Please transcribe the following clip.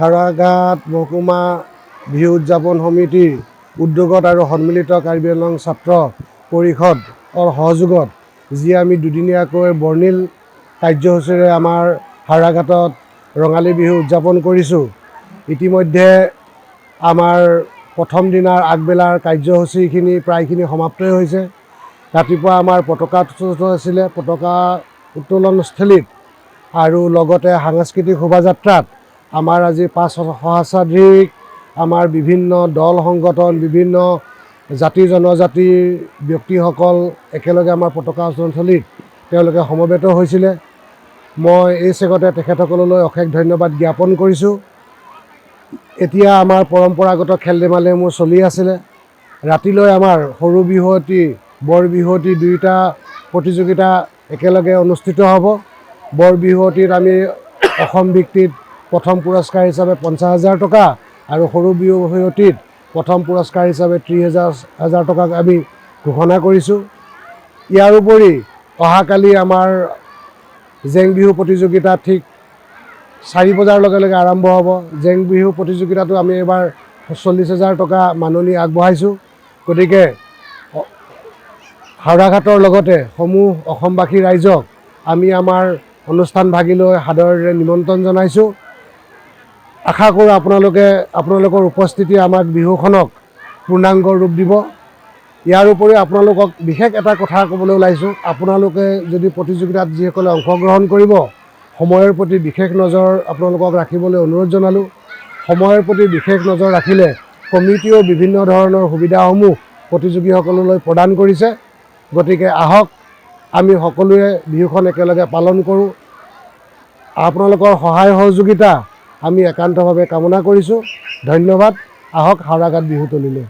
হাৰাঘাট মহকুমা বিহু উদযাপন সমিতিৰ উদ্যোগত আৰু সন্মিলিত কাৰ্বি আংলং ছাত্ৰ পৰিষদৰ সহযোগত যি আমি দুদিনীয়াকৈ বৰ্ণিল কাৰ্যসূচীৰে আমাৰ হাৰাঘাটত ৰঙালী বিহু উদযাপন কৰিছোঁ। ইতিমধ্যে আমাৰ প্ৰথম দিনাৰ আগবেলাৰ কাৰ্যসূচীখিনি প্ৰায়খিনি সমাপ্তই হৈছে। ৰাতিপুৱা আমাৰ পতাকা উত্তোলন আছিলে, পতাকা উত্তোলনস্থলীত আৰু লগতে সাংস্কৃতিক শোভাযাত্ৰাত আমাৰ আজি 5 সহস্ৰাধিক আমাৰ বিভিন্ন দল সংগঠন, বিভিন্ন জাতি জনজাতিৰ ব্যক্তিসকল একেলগে আমাৰ পতাকা উত্তোলনস্থলীত তেওঁলোকে সমবেত হৈছিলে। মই এই চেগতে তেখেতসকললৈ অশেষ ধন্যবাদ জ্ঞাপন কৰিছোঁ। এতিয়া আমাৰ পৰম্পৰাগত খেল ধেমালিসমূহ চলি আছিলে। ৰাতিলৈ আমাৰ সৰু বিহুৱতী বৰ বিহুৱতী দুয়োটা প্ৰতিযোগিতা একেলগে অনুষ্ঠিত হ'ব। বৰ বিহুৱতীত আমি অসম ভিত্তিত প্ৰথম পুৰস্কাৰ হিচাপে 50,000 টকা আৰু সৰু বিহুৱতীত প্ৰথম পুৰস্কাৰ হিচাপে 30,000 টকা আমি ঘোষণা কৰিছোঁ। ইয়াৰ উপৰি অহাকালি আমাৰ জেং বিহু প্ৰতিযোগিতা ঠিক 4 বজাৰ লগে লগে আৰম্ভ হ'ব। জেং বিহু প্ৰতিযোগিতাটো আমি এবাৰ 40,000 টকা মাননি আগবঢ়াইছোঁ। গতিকে হাওৰাঘাটৰ লগতে সমূহ অসমবাসী ৰাইজক আমি আমাৰ অনুষ্ঠান ভাগিলৈ সাদৰেৰে নিমন্ত্ৰণ জনাইছোঁ। আশা কৰোঁ আপোনালোকৰ উপস্থিতি আমাক বিহুখনক পূৰ্ণাংগ ৰূপ দিব। ইয়াৰ উপৰিও আপোনালোকক বিশেষ এটা কথা ক'বলৈ ওলাইছোঁ। আপোনালোকে যদি প্ৰতিযোগিতাত যিসকলে অংশগ্ৰহণ কৰিব, সময়ৰ প্ৰতি বিশেষ নজৰ আপোনালোকক ৰাখিবলৈ অনুৰোধ জনালোঁ। সময়ৰ প্ৰতি বিশেষ নজৰ ৰাখিলে কমিটিয়েও বিভিন্ন ধৰণৰ সুবিধাসমূহ প্ৰতিযোগীসকললৈ প্ৰদান কৰিছে। গতিকে আহক আমি সকলোৱে বিহুখন একেলগে পালন কৰোঁ। আপোনালোকৰ সহায় সহযোগিতা আমি একান্তভাৱে কামনা কৰিছোঁ। ধন্যবাদ। আহক হাওৰাঘাট বিহুতলীলৈ।